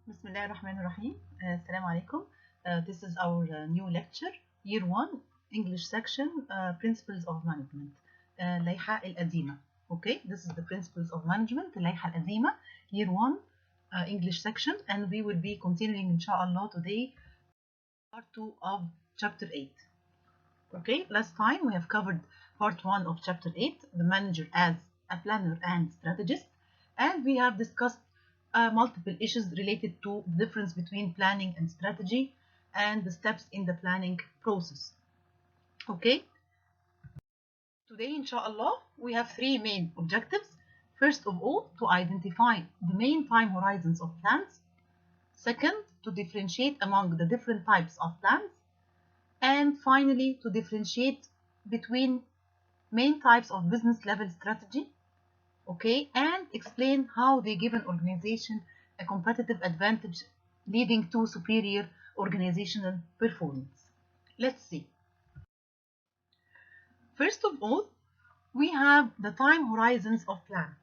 بسم الله الرحمن الرحيم. السلام عليكم. This is our new lecture, year 1, English section, principles of management. لائحة القديمة. Okay, this is the principles of management, اللائحة القديمة, year 1, English section, and we will be continuing inshallah today part 2 of chapter 8. Okay, last time we have covered part 1 of chapter 8, the manager as a planner and strategist, and we have discussed multiple issues related to the difference between planning and strategy and the steps in the planning process. Okay, today inshallah we have three main objectives. First of all, to identify the main time horizons of plans. Second, to differentiate among the different types of plans. And finally, to differentiate between main types of business level strategy, okay, and explain how they give an organization a competitive advantage leading to superior organizational performance. Let's see. First of all, we have the time horizons of plan.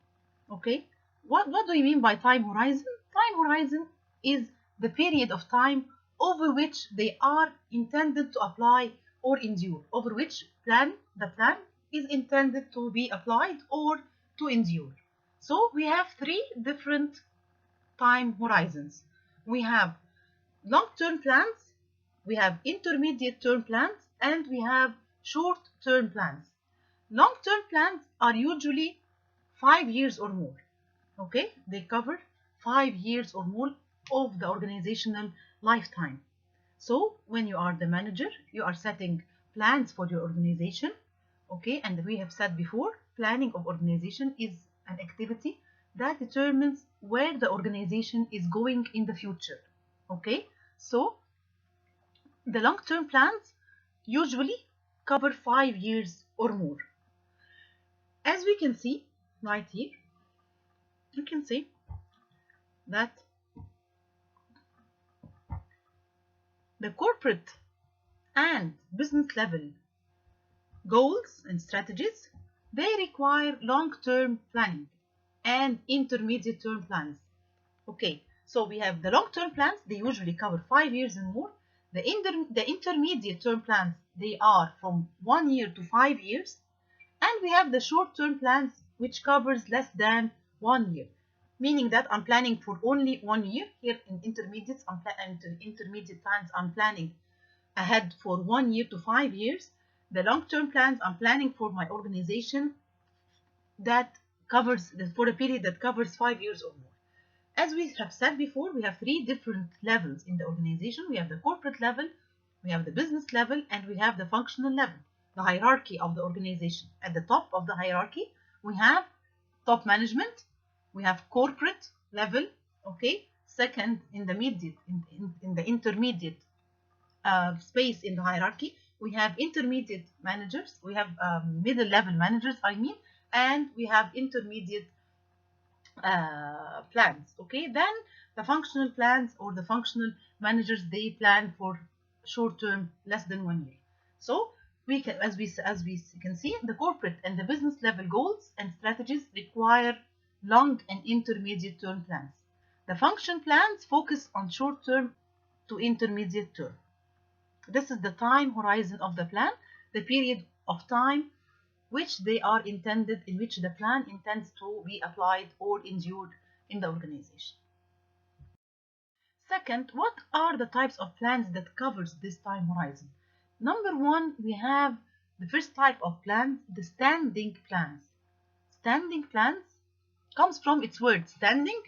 Okay, what do you mean by time horizon? Time horizon is the period of time over which they are intended to apply or endure, over which the plan is intended to be applied or to endure. So we have three different time horizons. We have long-term plans, we have intermediate-term plans, and we have short-term plans. Long-term plans are usually 5 years or more. Okay, they cover 5 years or more of the organizational lifetime. So when you are the manager, you are setting plans for your organization. Okay, and we have said before, planning of organization is an activity that determines where the organization is going in the future. Okay, so the long-term plans usually cover 5 years or more. As we can see right here, you can see that the corporate and business level goals and strategies, they require long-term planning and intermediate-term plans. Okay, so we have the long-term plans, they usually cover 5 years and more. The intermediate-term plans, they are from 1 year to 5 years. And we have the short-term plans, which covers less than 1 year, meaning that I'm planning for only 1 year. Here in intermediate plans, I'm planning ahead for 1 year to 5 years. The long-term plans, I'm planning for my organization that covers, for a period that covers 5 years or more. As we have said before, we have three different levels in the organization. We have the corporate level, we have the business level, and we have the functional level, the hierarchy of the organization. At the top of the hierarchy, we have top management, we have corporate level, okay. Second, in the intermediate space in the hierarchy, we have intermediate managers, we have middle level managers, and we have intermediate plans, okay. Then the functional plans or the functional managers, they plan for short term, less than 1 year. So we can, as we can see, the corporate and the business level goals and strategies require long and intermediate term plans. The function plans focus on short term to intermediate term. This is the time horizon of the plan, the period of time which they are intended, in which the plan intends to be applied or endured in the organization. Second, what are the types of plans that covers this time horizon? Number one, we have the first type of plans, the standing plans. Standing plans comes from its word standing.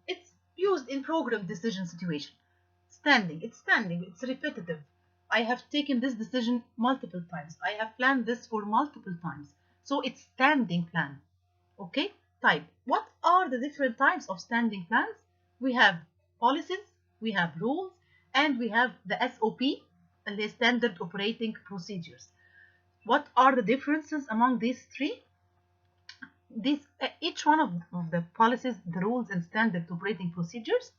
It's used in program decision situation. Standing, it's repetitive. I have taken this decision multiple times. I have planned this for multiple times. So it's standing plan. Okay, type. What are the different types of standing plans? We have policies, we have rules, and we have the SOP, and the standard operating procedures. What are the differences among these three? Each one of the policies, the rules, and standard operating procedures,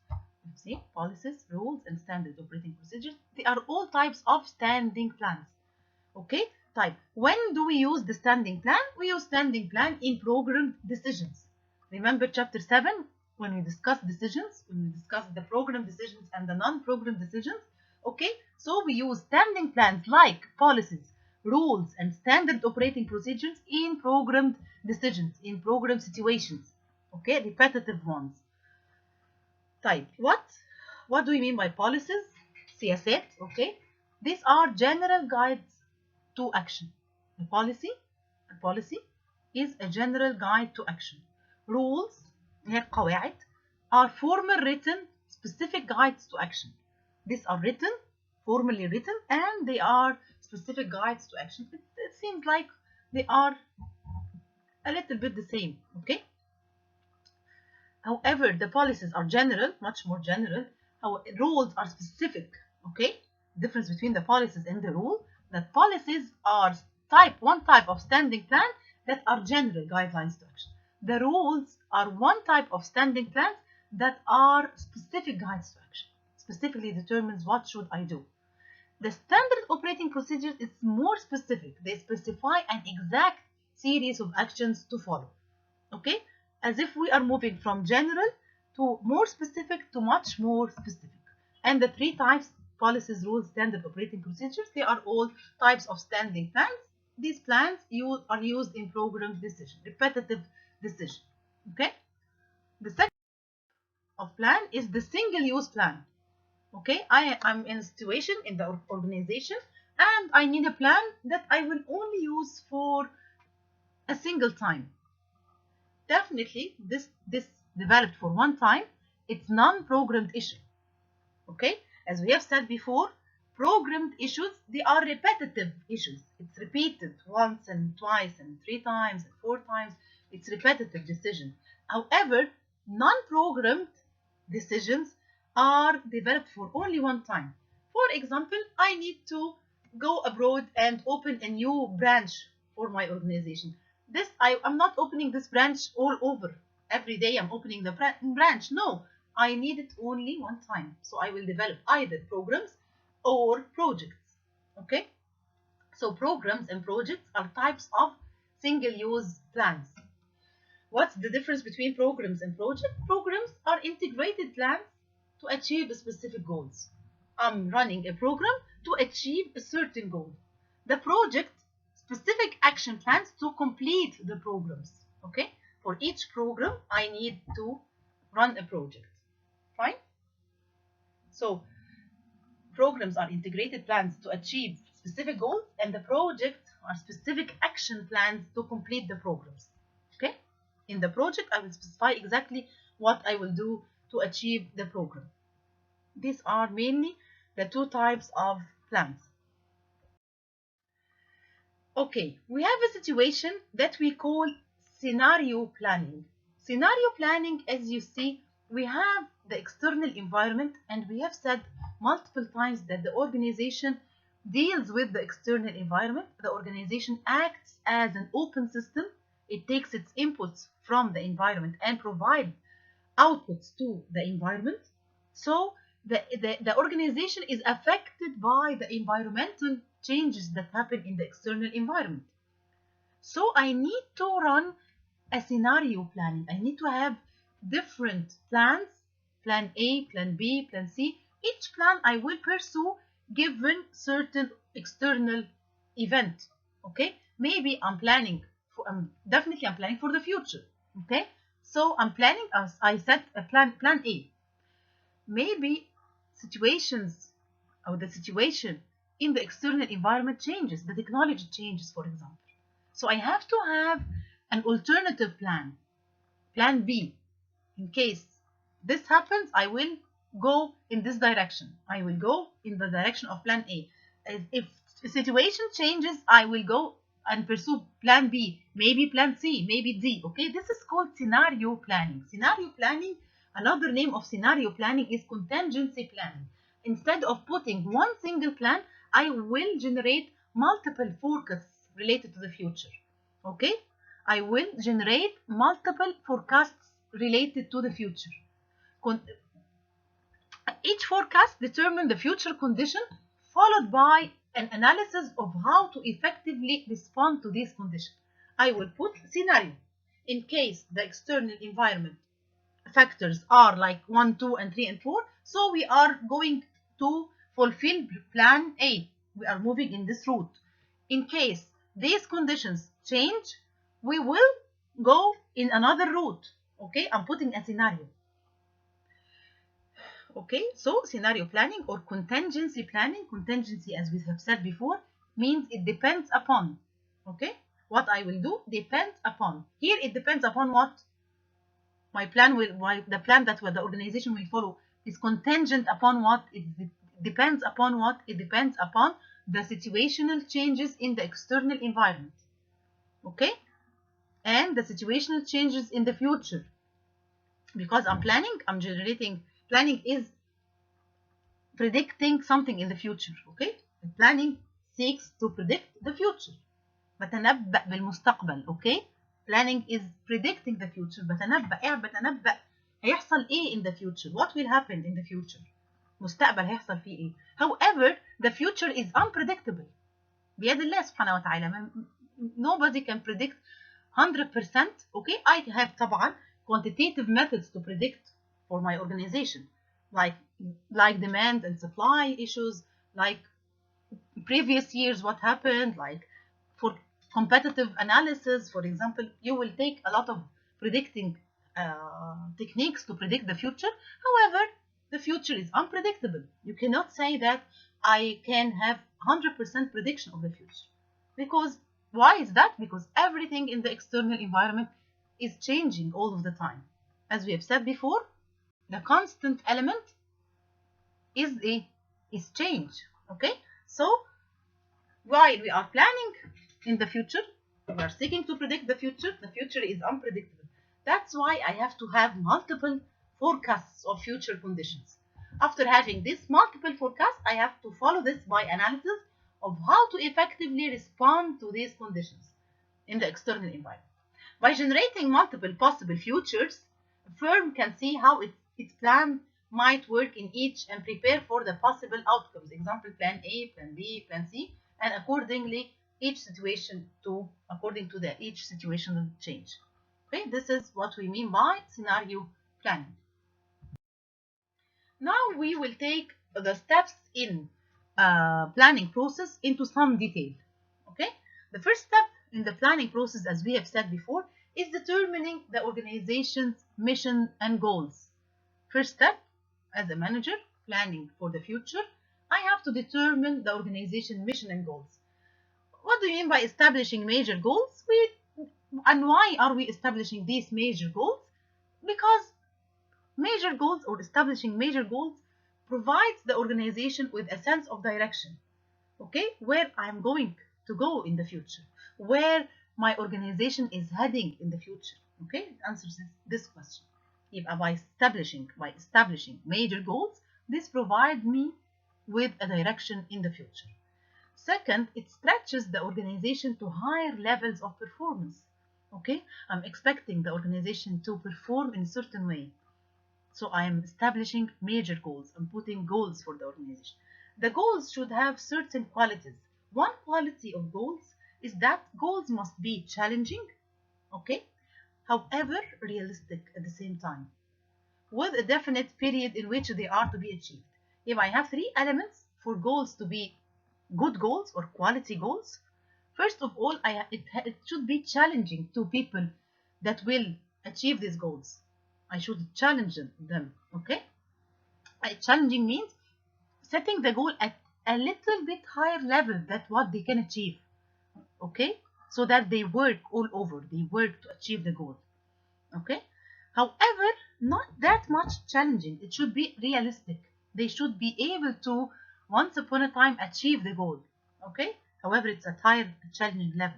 see, policies, rules, and standard operating procedures, they are all types of standing plans. Okay, type. When do we use the standing plan? We use standing plan in program decisions. Remember chapter 7, when we discuss decisions, when we discuss the program decisions and the non-program decisions. Okay, so we use standing plans like policies, rules, and standard operating procedures in programmed decisions, in program situations. Okay, repetitive ones. Type. What do we mean by policies? سياسات. Okay, these are general guides to action. A policy is a general guide to action. Rules هي القواعد are formal written specific guides to action. These are written, formally written, and they are specific guides to action. It seems like they are a little bit the same. Okay. However, the policies are general, much more general. Rules are specific. Okay. Difference between the policies and the rule, that policies are one type of standing plan that are general guidelines to action. The rules are one type of standing plans that are specific guides to action, specifically determines what should I do. The standard operating procedures is more specific. They specify an exact series of actions to follow. Okay, as if we are moving from general to more specific to much more specific. And the three types, policies, rules, standard operating procedures, they are all types of standing plans. These plans are used in program decision, repetitive decision. Okay, the second of plan is the single-use plan. Okay, I'm in a situation in the organization and I need a plan that I will only use for a single time. Definitely, this developed for one time, it's non-programmed issue. Okay, as we have said before, programmed issues, they are repetitive issues. It's repeated once and twice and 3 times and 4 times. It's repetitive decision. However, non-programmed decisions are developed for only one time. For example, I need to go abroad and open a new branch for my organization. I'm not opening this branch all over. Every day I'm opening the branch. No, I need it only one time. So I will develop either programs or projects. Okay? So programs and projects are types of single-use plans. What's the difference between programs and projects? Programs are integrated plans to achieve specific goals. I'm running a program to achieve a certain goal. The project, specific action plans to complete the programs. Okay? For each program, I need to run a project. Fine? So, programs are integrated plans to achieve specific goals, and the projects are specific action plans to complete the programs. Okay? In the project, I will specify exactly what I will do to achieve the program. These are mainly the two types of plans. Okay, we have a situation that we call scenario planning. Scenario planning, as you see, we have the external environment, and we have said multiple times that the organization deals with the external environment. The organization acts as an open system. It takes its inputs from the environment and provides outputs to the environment. So the organization is affected by the environmental changes that happen in the external environment. So I need to run a scenario planning. I need to have different plans, plan A, plan B, plan C. Each plan I will pursue given certain external event. Okay, maybe I'm planning for, definitely I'm planning for the future. Okay, so I'm planning, as I said, a plan A. Maybe situations or the situation in the external environment changes, the technology changes, for example. So I have to have an alternative plan, plan B. In case this happens, I will go in this direction. I will go in the direction of plan A. If the situation changes, I will go and pursue plan B, maybe plan C, maybe D. Okay, this is called scenario planning. Scenario planning, another name of scenario planning is contingency planning. Instead of putting one single plan, I will generate multiple forecasts related to the future. Okay, I will generate multiple forecasts related to the future. Each forecast determines the future condition, followed by an analysis of how to effectively respond to these conditions. I will put scenario. In case the external environment factors are like 1, 2, and 3, and 4. So we are going to fulfill plan A. We are moving in this route. In case these conditions change, we will go in another route. Okay, I'm putting a scenario. Okay, so scenario planning or contingency planning. Contingency, as we have said before, means it depends upon. Okay, what I will do depends upon. Here it depends upon what? My plan will, the plan that the organization will follow is contingent upon what? It depends upon what? It depends upon the situational changes in the external environment. Okay, and the situational changes in the future. Because I'm planning, I'm generating. Planning is predicting something in the future. Okay, planning seeks to predict the future. بتنبأ بالمستقبل. Okay, planning is predicting the future. بتنبأ هيحصل ايه in the future. What will happen in the future. مستقبل هيحصل فيه ايه. However, the future is unpredictable. بيد الله سبحانه وتعالى. Nobody can predict 100%. Okay, I have طبعا quantitative methods to predict for my organization, like demand and supply issues, like previous years what happened, like for competitive analysis, for example. You will take a lot of predicting techniques to predict the future. However, the future is unpredictable. You cannot say that I can have 100% prediction of the future. Because why is that? Because everything in the external environment is changing all of the time. As we have said before, the constant element is change. Okay, so while we are planning in the future, we are seeking to predict the future. The future is unpredictable. That's why I have to have multiple forecasts of future conditions. After having this multiple forecasts, I have to follow this by analysis of how to effectively respond to these conditions in the external environment. By generating multiple possible futures, a firm can see how its plan might work in each and prepare for the possible outcomes. Example, plan A, plan B, plan C, and accordingly according to each situational change. Okay, this is what we mean by scenario planning. Now we will take the steps in planning process into some detail. Okay, the first step in the planning process, as we have said before, is determining the organization's mission and goals. First step, as a manager planning for the future, I have to determine the organization mission and goals. What do you mean by establishing major goals? And why are we establishing these major goals? Because major goals, or establishing major goals, provides the organization with a sense of direction. Okay, where I'm going to go in the future, where my organization is heading in the future. Okay, it answers this question. By establishing major goals, this provides me with a direction in the future. Second, it stretches the organization to higher levels of performance. Okay, I'm expecting the organization to perform in a certain way. So I am establishing major goals. I'm putting goals for the organization. The goals should have certain qualities. One quality of goals is that goals must be challenging, okay, however realistic at the same time, with a definite period in which they are to be achieved. If I have three elements for goals to be good goals or quality goals, first of all, it should be challenging to people that will achieve these goals. I should challenge them, okay? Challenging means setting the goal at a little bit higher level than what they can achieve, okay? So that they work all over, they work to achieve the goal, okay? However, not that much challenging. It should be realistic. They should be able to, once upon a time, achieve the goal, okay? However, it's at higher challenging level.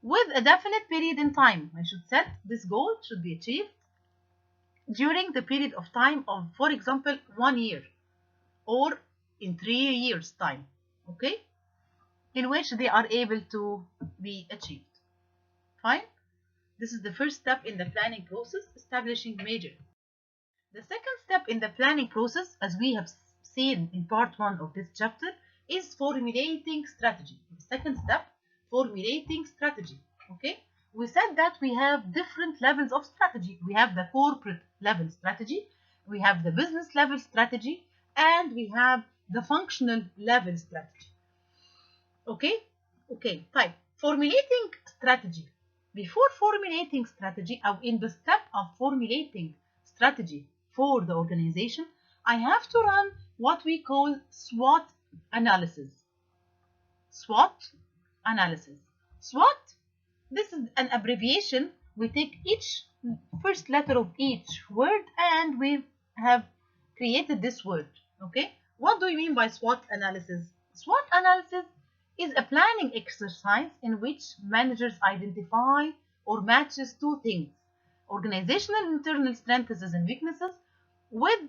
With a definite period in time, I should set this goal should be achieved during the period of time of, for example, 1 year or in 3 years time, okay, in which they are able to be achieved. Fine. This is the first step in the planning process, establishing major. The second step in the planning process, as we have seen in part 1 of this chapter, is formulating strategy. The second step, formulating strategy. Okay, we said that we have different levels of strategy. We have the corporate level strategy, we have the business level strategy, and we have the functional level strategy. Okay? Okay, طيب formulating strategy. Before formulating strategy, or in the step of formulating strategy for the organization, I have to run what we call SWOT analysis. SWOT analysis. SWOT, this is an abbreviation. We take each first letter of each word and we have created this word. Okay? What do you mean by SWOT analysis? SWOT analysis is a planning exercise in which managers identify or matches two things: organizational internal strengths and weaknesses with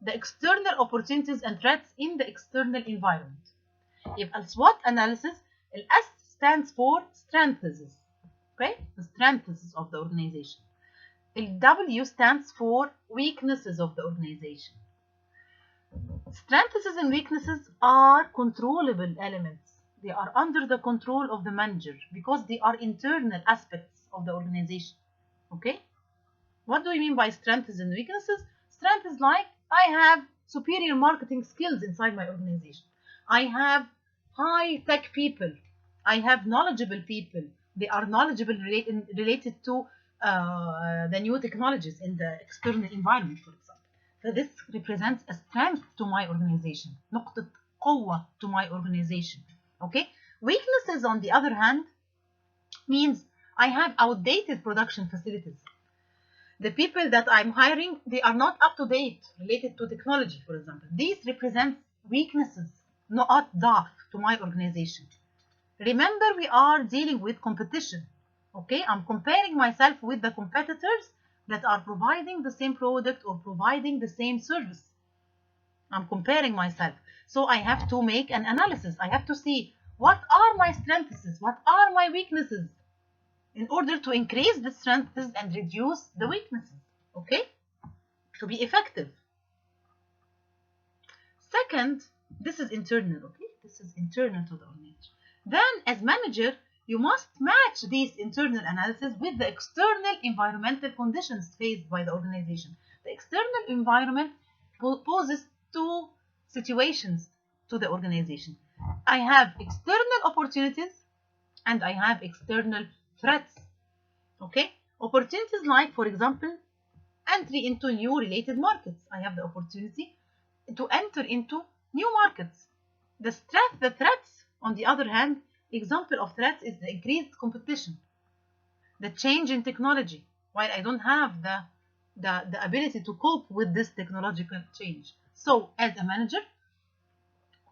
the external opportunities and threats in the external environment. يبقى SWOT analysis, ال S stands for strengths, okay? The strengths of the organization. The W stands for weaknesses of the organization. Strengths and weaknesses are controllable elements. They are under the control of the manager because they are internal aspects of the organization. Okay? What do you mean by strengths and weaknesses? Strength is like, I have superior marketing skills inside my organization. I have high-tech people. I have knowledgeable people. They are knowledgeable related to the new technologies in the external environment, for example. So this represents a strength to my organization. نقطة قوة to my organization. Okay? Weaknesses, on the other hand, means I have outdated production facilities. The people that I'm hiring, they are not up to date related to technology, for example. These represent weaknesses, not ضعف to my organization. Remember, we are dealing with competition. Okay? I'm comparing myself with the competitors that are providing the same product or providing the same service. I'm comparing myself. So I have to make an analysis. I have to see what are my strengths, what are my weaknesses, in order to increase the strengths and reduce the weaknesses. Okay? To be effective. Second, this is internal. Okay? This is internal to the organization. Then, as manager, you must match these internal analysis with the external environmental conditions faced by the organization. The external environment poses two situations to the organization. I have external opportunities and I have external threats. Okay? Opportunities like, for example, entry into new related markets. I have the opportunity to enter into new markets. The threats, on the other hand, example of threats is the increased competition, the change in technology, while I don't have the ability to cope with this technological change. So, as a manager,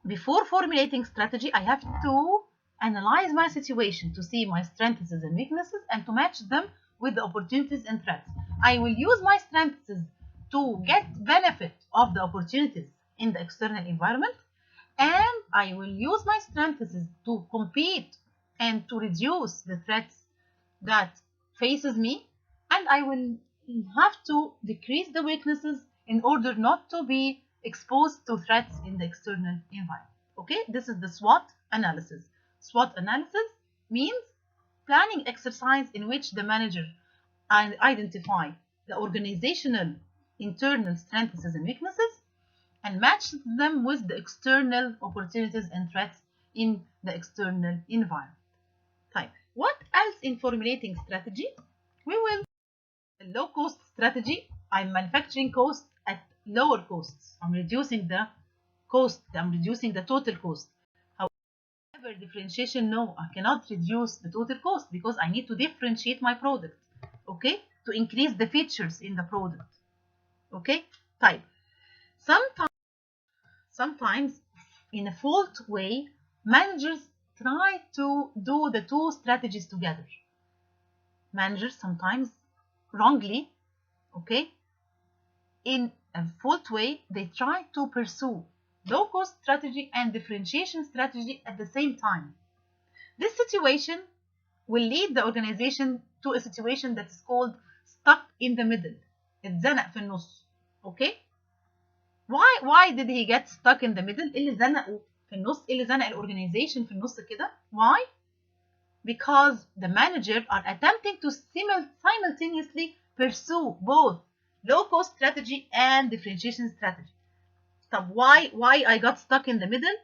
before formulating strategy, I have to analyze my situation to see my strengths and weaknesses and to match them with the opportunities and threats. I will use my strengths to get benefit of the opportunities in the external environment, and I will use my strengths to compete and to reduce the threats that faces me, and I will have to decrease the weaknesses in order not to be exposed to threats in the external environment. Okay, this is the SWOT analysis. SWOT analysis means planning exercise in which the manager identify the organizational internal strengths and weaknesses and match them with the external opportunities and threats in the external environment. Type. What else in formulating strategy? We will low cost strategy. I'm manufacturing costs at lower costs. I'm reducing the cost. I'm reducing the total cost. However, differentiation, no, I cannot reduce the total cost because I need to differentiate my product. Okay, to increase the features in the product. Okay, type. Sometimes in a fault way, managers try to do the two strategies together. Managers sometimes wrongly, okay, in a fault way, they try to pursue low cost strategy and differentiation strategy at the same time. This situation will lead the organization to a situation that is called stuck in the middle. اتزنق في النص. Okay? Why did he get stuck in the middle? اللي زنقه في النص، اللي زنق الاورجنايزيشن في النص كده. Why? because the manager are attempting to simultaneously pursue both low-cost strategy and differentiation strategy. So why I got stuck in the middle?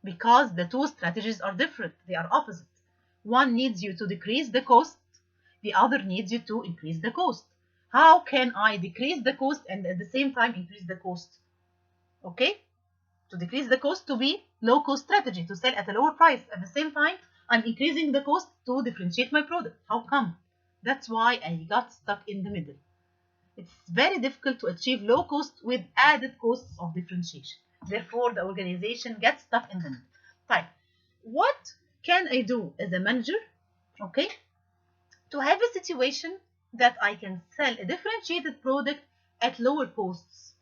Because the two strategies are different. They are opposite. One needs you to decrease the cost. The other needs you to increase the cost. How can I decrease the cost and at the same time increase the cost? Okay? To decrease the cost to be low-cost strategy, to sell at a lower price. At the same time, I'm increasing the cost to differentiate my product. How come? That's why I got stuck in the middle. It's very difficult to achieve low cost with added costs of differentiation. Therefore, the organization gets stuck in the middle. Fine. What can I do as a manager, okay, to have a situation that I can sell a differentiated product at lower costs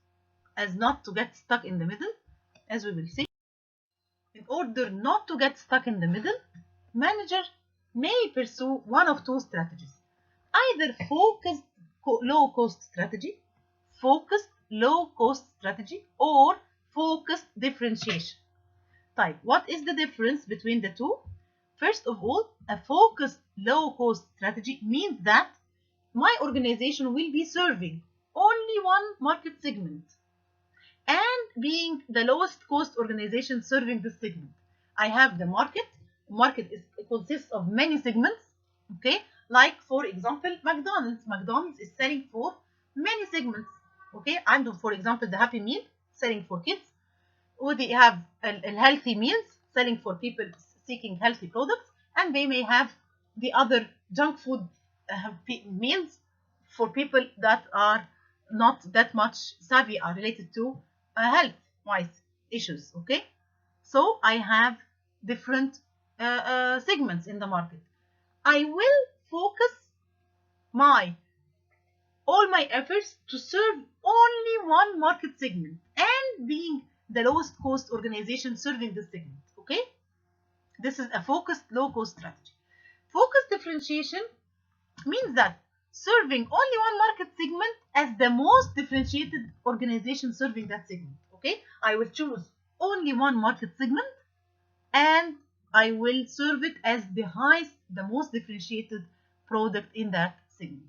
as not to get stuck in the middle, as we will see. In order not to get stuck in the middle, manager may pursue one of two strategies. Either focused low-cost strategy, or focused differentiation. Type. What is the difference between the two? First of all, a focused low-cost strategy means that my organization will be serving only one market segment and being the lowest cost organization serving this segment. I have the market. Market consists of many segments, okay? Like, for example, McDonald's. McDonald's is selling for many segments, okay? And for example, the Happy Meal selling for kids. Or they have healthy meals selling for people seeking healthy products. And they may have the other junk food meals for people that are not that much savvy are related to health-wise issues, okay? So I have different segments in the market. I will focus all my efforts to serve only one market segment and being the lowest cost organization serving this segment, okay? This is a focused low-cost strategy. Focused differentiation means that serving only one market segment as the most differentiated organization serving that segment, okay? I will choose only one market segment and I will serve it as the most differentiated product in that segment.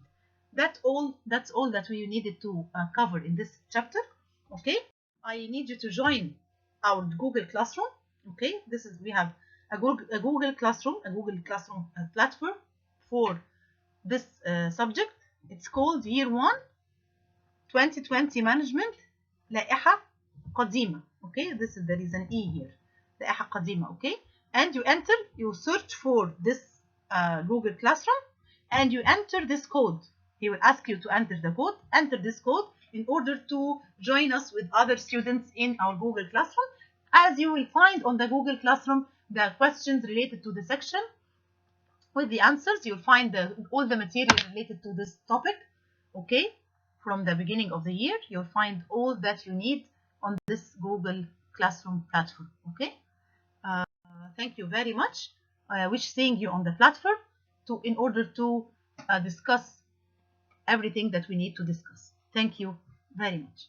That's all that we needed to cover in this chapter, okay? I need you to join our Google Classroom, okay? We have a Google Classroom platform for this subject. It's called Year 1 2020 Management لائحة قديمة, okay? There is an E here, لائحة قديمة, okay? And you search for this Google Classroom and you enter this code. He will ask you to enter the code. Enter this code in order to join us with other students in our Google Classroom. As you will find on the Google Classroom the questions related to the section with the answers. You'll find all the material related to this topic, okay? From the beginning of the year, you'll find all that you need on this Google Classroom platform, okay? Thank you very much. I wish seeing you on the platform in order to discuss everything that we need to discuss. Thank you very much.